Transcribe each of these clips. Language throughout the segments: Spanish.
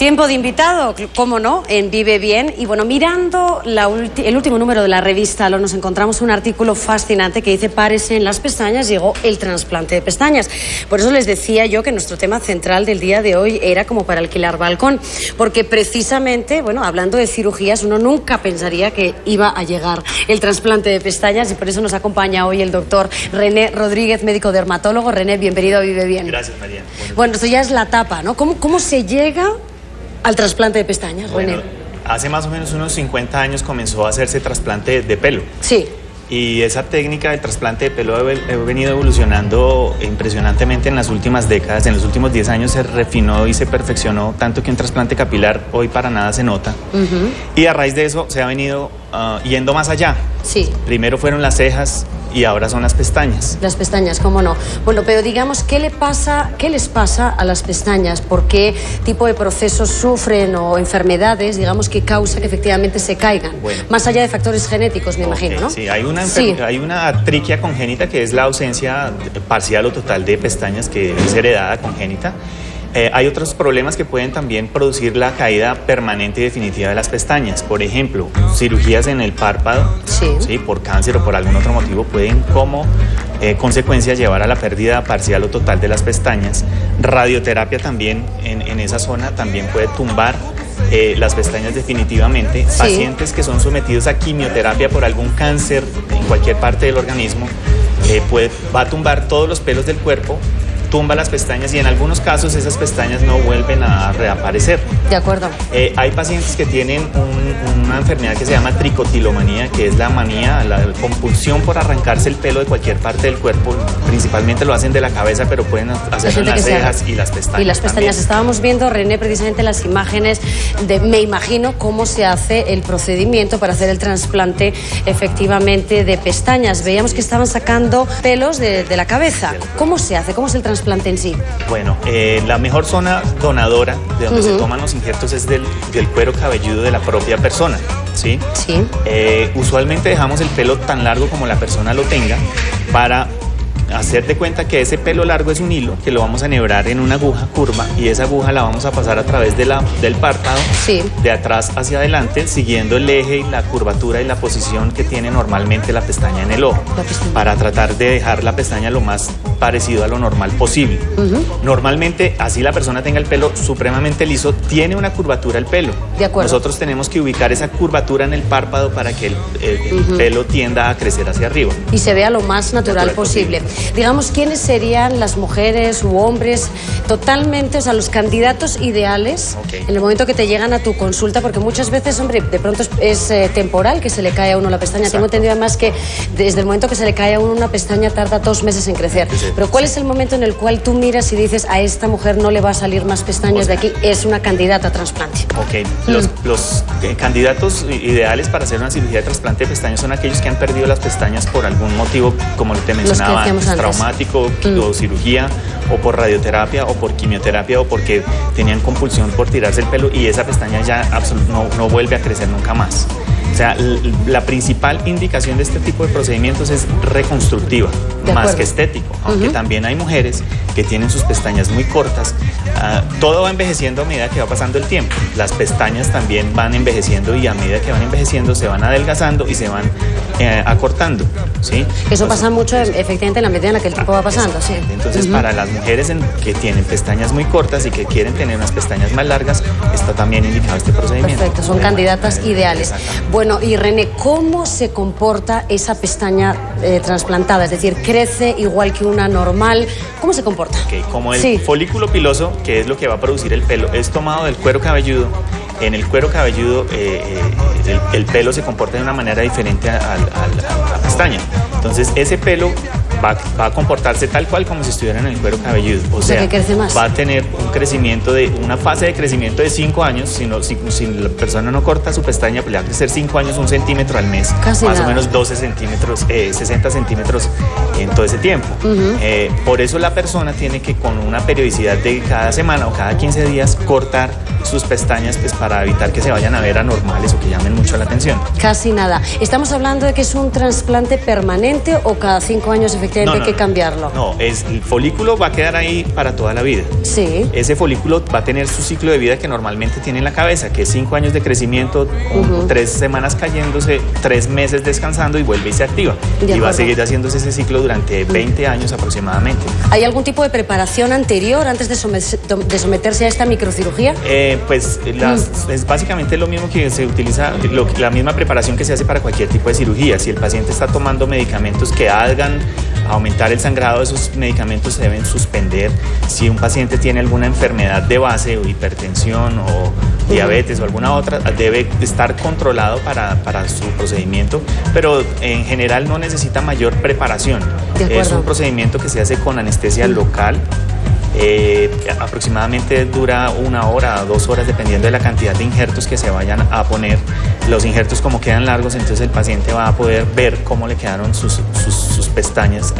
Tiempo de invitado, cómo no, en Vive Bien. Y bueno, mirando el último número de la revista Lo, nos encontramos un artículo fascinante que dice: párese en las pestañas, llegó el trasplante de pestañas. Por eso les decía yo que nuestro tema central del día de hoy era como para alquilar balcón, porque precisamente, bueno, hablando de cirugías, uno nunca pensaría que iba a llegar el trasplante de pestañas, y por eso nos acompaña hoy el doctor René Rodríguez, médico dermatólogo. René, bienvenido a Vive Bien. Gracias, María. Bueno, esto ya es la tapa, ¿no? ¿Cómo se llega al trasplante de pestañas, Bueno, René? hace más o menos unos 50 años comenzó a hacerse trasplante de pelo. Sí. Y esa técnica del trasplante de pelo ha venido evolucionando impresionantemente en las últimas décadas. En los últimos 10 años se refinó y se perfeccionó, tanto que un trasplante capilar hoy para nada se nota. Y a raíz de eso se ha venido yendo más allá. Sí. Primero fueron las cejas y ahora son las pestañas. Las pestañas, cómo no. Bueno, pero digamos, ¿qué les pasa a las pestañas? ¿Por qué tipo de procesos sufren o enfermedades, digamos, que causa que efectivamente se caigan? Bueno. Más allá de factores genéticos, me imagino, ¿no? Sí, hay una triquia congénita, que es la ausencia parcial o total de pestañas, que es heredada congénita. Hay otros problemas que pueden también producir la caída permanente y definitiva de las pestañas. Por ejemplo, cirugías en el párpado, ¿sí? Por cáncer o por algún otro motivo, pueden como consecuencia llevar a la pérdida parcial o total de las pestañas. Radioterapia también en esa zona también puede tumbar las pestañas definitivamente. Sí. Pacientes que son sometidos a quimioterapia por algún cáncer en cualquier parte del organismo, va a tumbar todos los pelos del cuerpo, tumba las pestañas, y en algunos casos esas pestañas no vuelven a reaparecer. De acuerdo. Hay pacientes que tienen una enfermedad que se llama tricotilomanía, que es la manía, la compulsión por arrancarse el pelo de cualquier parte del cuerpo. Principalmente lo hacen de la cabeza, pero pueden hacerlo en las cejas y las pestañas. Y las pestañas. También. Estábamos viendo, René, precisamente las imágenes me imagino, cómo se hace el procedimiento para hacer el trasplante efectivamente de pestañas. Veíamos que estaban sacando pelos de la cabeza. ¿Cómo se hace? ¿Cómo es el trasplante en sí? Bueno, la mejor zona donadora de donde se toman los injertos es del cuero cabelludo de la propia persona, ¿sí? Sí. Usualmente dejamos el pelo tan largo como la persona lo tenga, para hacer de cuenta que ese pelo largo es un hilo que lo vamos a enhebrar en una aguja curva, y esa aguja la vamos a pasar a través del párpado, sí, de atrás hacia adelante, siguiendo el eje y la curvatura y la posición que tiene normalmente la pestaña en el ojo, para tratar de dejar la pestaña lo más parecido a lo normal posible. Normalmente, así la persona tenga el pelo supremamente liso, tiene una curvatura el pelo. De acuerdo. Nosotros tenemos que ubicar esa curvatura en el párpado para que el pelo tienda a crecer hacia arriba y se vea lo más natural posible. Digamos, ¿quiénes serían las mujeres u hombres totalmente, o sea, los candidatos ideales en el momento que te llegan a tu consulta? Porque muchas veces, hombre, de pronto es temporal que se le cae a uno la pestaña. Exacto. Tengo entendido además que desde el momento que se le cae a uno una pestaña tarda 2 meses en crecer. Pero ¿cuál es el momento en el cual tú miras y dices: a esta mujer no le va a salir más pestañas de aquí, es una candidata a trasplante? Los candidatos ideales para hacer una cirugía de trasplante de pestañas son aquellos que han perdido las pestañas por algún motivo, como te mencionaba antes, traumático, o cirugía, o por radioterapia, o por quimioterapia, o porque tenían compulsión por tirarse el pelo, y esa pestaña ya no vuelve a crecer nunca más. O sea, la principal indicación de este tipo de procedimientos es reconstructiva, más que estético, aunque también hay mujeres que tienen sus pestañas muy cortas. Todo va envejeciendo a medida que va pasando el tiempo. Las pestañas también van envejeciendo, y a medida que van envejeciendo se van adelgazando y se van acortando, ¿sí? Eso pasa mucho, efectivamente, en la medida en la que el tiempo va pasando, sí. Entonces, para las mujeres que tienen pestañas muy cortas y que quieren tener unas pestañas más largas, está también indicado este procedimiento. Perfecto, son candidatas ideales. Bueno, y René, ¿cómo se comporta esa pestaña trasplantada? Es decir, ¿crece igual que una normal? ¿Cómo se comporta? Como el folículo piloso, que es lo que va a producir el pelo, es tomado del cuero cabelludo. En el cuero cabelludo el pelo se comporta de una manera diferente a la pestaña. Entonces ese pelo va a comportarse tal cual como si estuviera en el cuero cabelludo. O sea, que crece más. Va a tener una fase de crecimiento de 5 años. Si la persona no corta su pestaña, pues le va a crecer 5 años, 1 centímetro al mes. Casi más nada. O menos 12 centímetros, 60 centímetros en todo ese tiempo. Por eso la persona tiene que, con una periodicidad de cada semana o cada 15 días, cortar sus pestañas, pues, para evitar que se vayan a ver anormales o que llamen mucho la atención. Casi nada. ¿Estamos hablando de que es un trasplante permanente o cada 5 años efectivamente efectivamente hay que cambiarlo? No, el folículo va a quedar ahí para toda la vida. Sí. Ese folículo va a tener su ciclo de vida que normalmente tiene en la cabeza, que es 5 años de crecimiento, 3 semanas cayéndose, 3 meses descansando y vuelve y se activa. Y va a seguir haciéndose ese ciclo durante 20 años aproximadamente. ¿Hay algún tipo de preparación anterior antes de someterse a esta microcirugía? Pues es básicamente lo mismo que se utiliza, la misma preparación que se hace para cualquier tipo de cirugía. Si el paciente está tomando medicamentos que hagan aumentar el sangrado, esos medicamentos se deben suspender. Si un paciente tiene alguna enfermedad de base o hipertensión o diabetes o alguna otra, debe estar controlado para su procedimiento, pero en general no necesita mayor preparación. Es un procedimiento que se hace con anestesia local. Aproximadamente dura 1 hora o 2 horas dependiendo de la cantidad de injertos que se vayan a poner. Los injertos, como quedan largos, entonces el paciente va a poder ver cómo le quedaron sus pestañas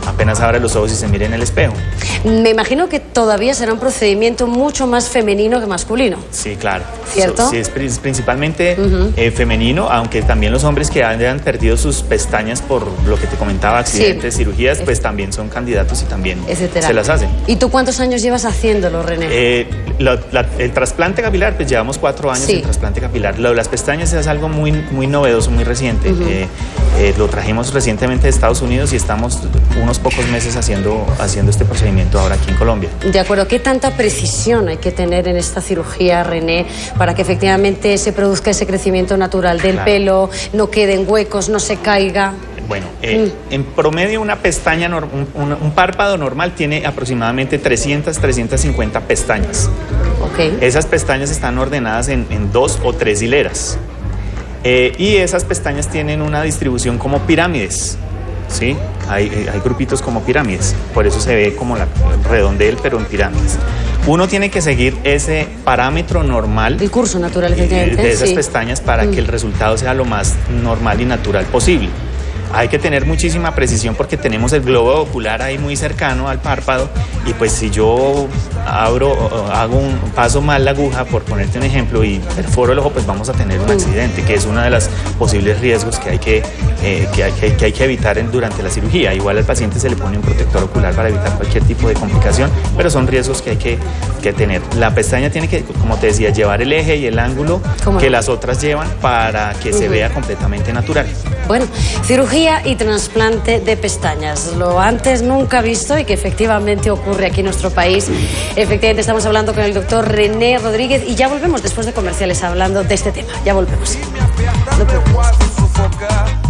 apenas abra los ojos y se mire en el espejo. Me imagino que todavía será un procedimiento mucho más femenino que masculino. Sí, claro. ¿Cierto? Sí, es principalmente femenino, aunque también los hombres que hayan perdido sus pestañas por lo que te comentaba, accidentes, cirugías, pues también son candidatos y también se las hacen. ¿Y tú cuántos años llevas haciéndolo, René? El trasplante capilar, pues llevamos 4 años en trasplante capilar. Lo de las pestañas es algo muy novedoso, muy reciente. Lo trajimos recientemente de Estados Unidos y estamos unos pocos meses haciendo este procedimiento ahora aquí en Colombia. De acuerdo. ¿Qué tanta precisión hay que tener en esta cirugía, René, para que efectivamente se produzca ese crecimiento natural del pelo, no queden huecos, no se caiga? Bueno, en promedio una pestaña, un párpado normal tiene aproximadamente 350 pestañas. Esas pestañas están ordenadas en 2 o 3 hileras. Y esas pestañas tienen una distribución como pirámides, ¿sí? Hay grupitos como pirámides, por eso se ve como la redondel, pero en pirámides. Uno tiene que seguir ese parámetro normal, el curso natural de esas pestañas para que el resultado sea lo más normal y natural posible. Hay que tener muchísima precisión porque tenemos el globo ocular ahí muy cercano al párpado y pues si yo paso mal la aguja, por ponerte un ejemplo, y perforo el ojo, pues vamos a tener un accidente, que es uno de los posibles riesgos que hay que evitar durante la cirugía. Igual al paciente se le pone un protector ocular para evitar cualquier tipo de complicación, pero son riesgos que hay que tener. La pestaña tiene que, como te decía, llevar el eje y el ángulo que las otras llevan para que se vea completamente natural. Bueno, cirugía y trasplante de pestañas, lo antes nunca visto y que efectivamente ocurre aquí en nuestro país. Efectivamente estamos hablando con el doctor René Rodríguez y ya volvemos después de comerciales hablando de este tema. Ya volvemos. No